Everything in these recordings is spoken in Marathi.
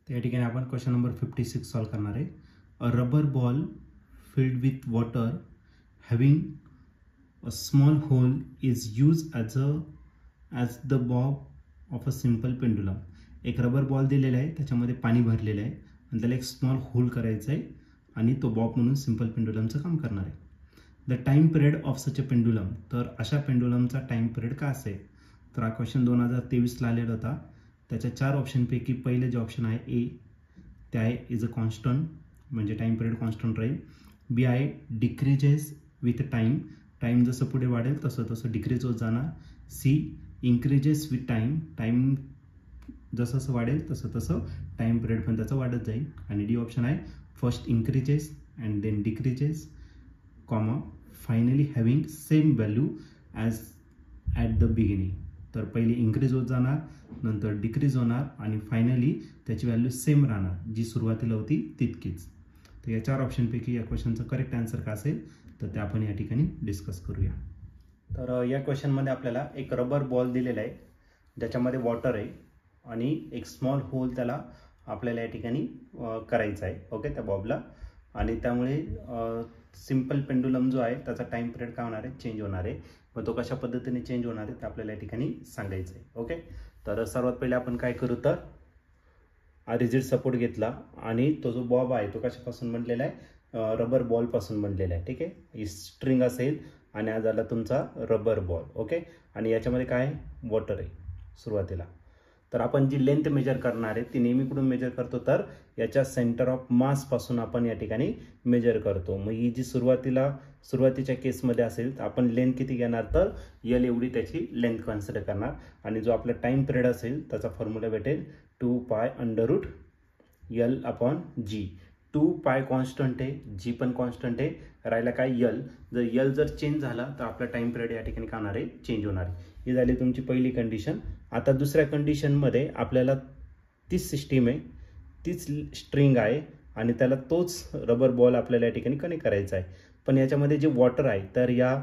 तर या ठिकाणी आपण क्वेश्चन नंबर 56 सॉल्व करणार आहे. A rubber ball filled with water having a small hole is use as the bob of a simple pendulum. एक रबर बॉल दिलेला आहे, त्याच्यामध्ये पाणी भरलेलं आहे आणि त्याला एक स्मॉल होल करायचं आहे आणि तो बॉब म्हणून सिम्पल पेंडुलमचं काम करणार आहे. The time period of such a pendulum. तर अशा पेंडुलमचा टाइम पिरियड का असेल? तर हा क्वेश्चन 2023ला आलेला होता. त्याच्या 4 ऑप्शनपैकी पहिले जे ऑप्शन आहे ए ते आहे इज अ कॉन्स्टंट, म्हणजे टाइम पिरियड कॉन्स्टंट राहील. बी आहे डिक्रीजेस विथ टाइम, टाइम जसं पुढे वाढेल तसं तसं डिक्रीज होत जाणार. C increases with time, time जसं जसं वाढेल तसं तसं टाइम पिरियड पण त्याचं वाढत जाईल. आणि डी ऑप्शन आहे first increases and then decreases comma finally having same value as at the beginning. तर पहिले इन्क्रीज होत जाणार, नंतर डिक्रीज होणार आणि फायनली त्याची व्हॅल्यू सेम राहणार, जी सुरुवातीला होती तितकीच. तर या 4 ऑप्शनपैकी या क्वेश्चनचं करेक्ट आन्सर का असेल तर ते आपण या ठिकाणी डिस्कस करूया. तर या क्वेश्चनमध्ये आपल्याला एक रबर बॉल दिलेला आहे, ज्याच्यामध्ये वॉटर आहे आणि एक स्मॉल होल त्याला आपल्याला या ठिकाणी करायचा आहे. ओके, त्या बॉबला. आणि त्यामुळे सिम्पल पेंडुलम जो आहे त्याचा टाइम पिरियड काय होणार आहे? चेंज होणार आहे. मग तो कशा पद्धतीने चेंज होणार आहे ते आपल्याला या ठिकाणी सांगायचं आहे. ओके, तर सर्वात पहिले आपण काय करू, तर रिजिड सपोर्ट घेतला आणि तो जो बॉब आहे तो कशापासून बनलेला आहे? रबर बॉलपासून बनलेला आहे. ठीक आहे, ही स्ट्रिंग असेल आणि हा झाला तुमचा रबर बॉल. ओके, आणि याच्यामध्ये काय आहे? वॉटर आहे सुरुवातीला. तर आपण जी लेंथ मेजर करणार आहे ती नेहमी कुठून मेजर करतो? तर याच्या सेंटर ऑफ मास पासून आपण या ठिकाणी मेजर करतो. मग ही जी सुरुवातीच्या केसमध्ये असेल तर आपण लेंथ किती घेणार? तर यल एवढी त्याची लेंथ कन्सिडर करणार. आणि जो आपला टाइम पिरियड असेल त्याचा फॉर्म्युला भेटेल 2π√L/G. 2π कॉन्स्टंट आहे, जी पण कॉन्स्टंट आहे, राहिला काय? यल. जर यल जर चेंज झाला तर आपला टाइम पिरियड या ठिकाणी काय होणार आहे? चेंज होणार आहे. ही झाली तुमची पहिली कंडिशन. आता दुसऱ्या कंडिशनमध्ये आपल्याला तीच सिस्टीम आहे, तीच स्ट्रिंग आहे आणि त्याला तोच रबर बॉल आपल्याला या ठिकाणी कनेक्ट करायचा आहे. पण याच्यामध्ये जे वॉटर आहे तर या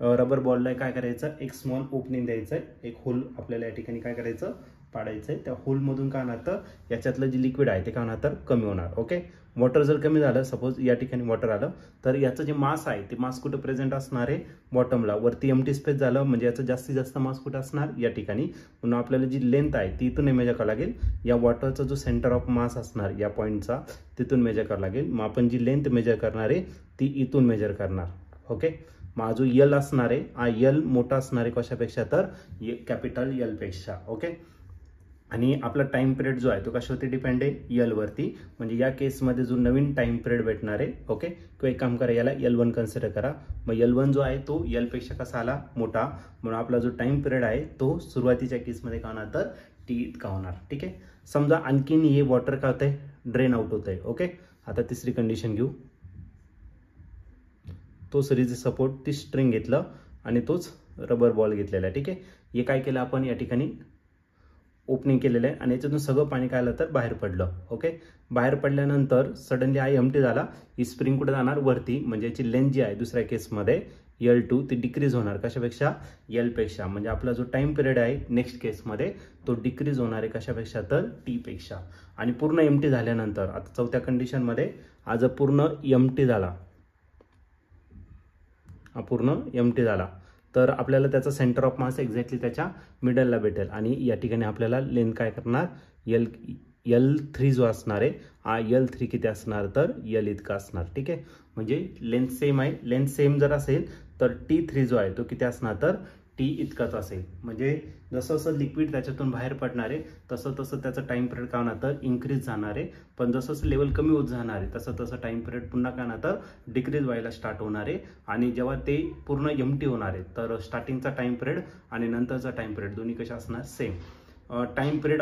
रबर बॉलला काय करायचं? एक स्मॉल ओपनिंग द्यायचं आहे, एक होल आपल्याला या ठिकाणी काय करायचं? पाडायचं आहे. त्या होलमधून काय होणार? तर याच्यातलं जे लिक्विड आहे ते काय होणार? तर कमी होणार. ओके, वॉटर जर कमी झालं, सपोज या ठिकाणी वॉटर आलं, तर याचं जे मास आहे ते मास कुठं प्रेझेंट असणार आहे? बॉटमला. वरती एम्प्टी स्पेस झालं म्हणजे याचं जास्तीत जास्त मास कुठं असणार? या ठिकाणी. म्हणून आपल्याला जी लेंथ आहे ती इथून मेजर करावं लागेल. या वॉटरचा जो सेंटर ऑफ मास असणार या पॉईंटचा तिथून मेजर करावं लागेल. मग आपण जी लेंथ मेजर करणार आहे ती इथून मेजर करणार. ओके, मग जो यल असणार आहे हा यल मोठा असणार आहे कशापेक्षा? तर कॅपिटल यल पेक्षा. ओके, आणि आपला टाइम पिरियड जो आहे तो कशावरती डिपेंड आहे? यल वरती. म्हणजे या केसमध्ये जो नवीन टाइम पिरियड भेटणार आहे, ओके, किंवा एक काम करा, याला L1 कन्सिडर करा. मग L1 जो आहे तो यल पेक्षा कसा आला? मोठा. म्हणून आपला जो टाइम पिरियड आहे तो सुरुवातीच्या केसमध्ये काय होणार? तर T इतका होणार. ठीक आहे, समजा आणखीन हे वॉटर काय होतंय? ड्रेन आउट होतंय. ओके, आता तिसरी कंडिशन घेऊ. तोच रिजिड सपोर्ट, ती स्ट्रिंग घेतलं आणि तोच रबर बॉल घेतलेला आहे. ठीक आहे, हे काय केलं आपण? या ठिकाणी ओपनिंग केलेलं आहे आणि याच्यातून सगळं पाणी काय आलं? तर बाहेर पडलं. ओके, बाहेर पडल्यानंतर सडनली हा एम्प्टी झाला. ही स्प्रिंग कुठे जाणार? वरती. म्हणजे याची लेंथ जी आहे दुसऱ्या केसमध्ये L2 ती डिक्रीज होणार. कशापेक्षा? यल पेक्षा. म्हणजे आपला जो टाइम पिरियड आहे नेक्स्ट केसमध्ये तो डिक्रीज होणार आहे. कशापेक्षा? तर टी पेक्षा. आणि पूर्ण एम्प्टी झाल्यानंतर आता चौथ्या कंडिशनमध्ये हा जर पूर्ण एम्प्टी झाला, तर आपल्याला त्याचा सेंटर ऑफ मास एक्झॅक्टली त्याच्या मिडलला भेटेल. आणि या ठिकाणी आपल्याला लेंथ काय करणार? L3 जो असणार आहे हा L3 किती असणार? तर यल इतका असणार. ठीक आहे, म्हणजे लेंथ सेम आहे. लेंथ सेम जर असेल तर T3 जो आहे तो किती असणार? तर टी इतकाच असेल. म्हणजे जसं जसं लिक्विड त्याच्यातून बाहेर पडणार आहे तसं तसं त्याचं टाइम पिरियड काय होणार? तर इन्क्रीज जाणार आहे. पण जसं जसं लेवल कमी होत जाणार आहे तसं तसं टाइम पिरियड पुन्हा काय होणार? तर डिक्रीज व्हायला स्टार्ट होणार आहे. आणि जेव्हा ते पूर्ण एम्प्टी होणार आहे तर स्टार्टिंगचा टाइम पिरियड आणि नंतरचा टाइम पिरियड दोन्ही कशा असणार? सेम. टाइम पिरियड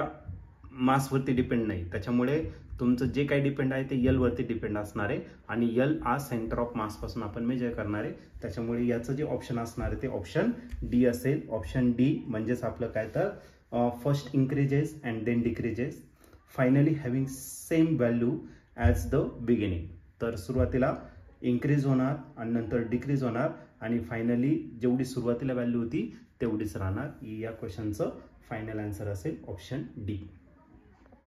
मासवरती डिपेंड नाही, त्याच्यामुळे तुमचं जे काही डिपेंड आहे ते यल वरती डिपेंड असणार आहे. आणि यल हा सेंटर ऑफ मास पासून आपण मेजर करणार आहे. त्याच्यामुळे याचं जे ऑप्शन असणार आहे ते ऑप्शन डी असेल. ऑप्शन डी म्हणजेच आपलं काय? तर first increases and then decreases finally having same value as the beginning. तर सुरुवातीला इन्क्रीज होणार आणि नंतर डिक्रीज होणार आणि फायनली जेवढी सुरुवातीला व्हॅल्यू होती तेवढीच राहणार. या क्वेश्चनचं फायनल आन्सर असेल ऑप्शन डी.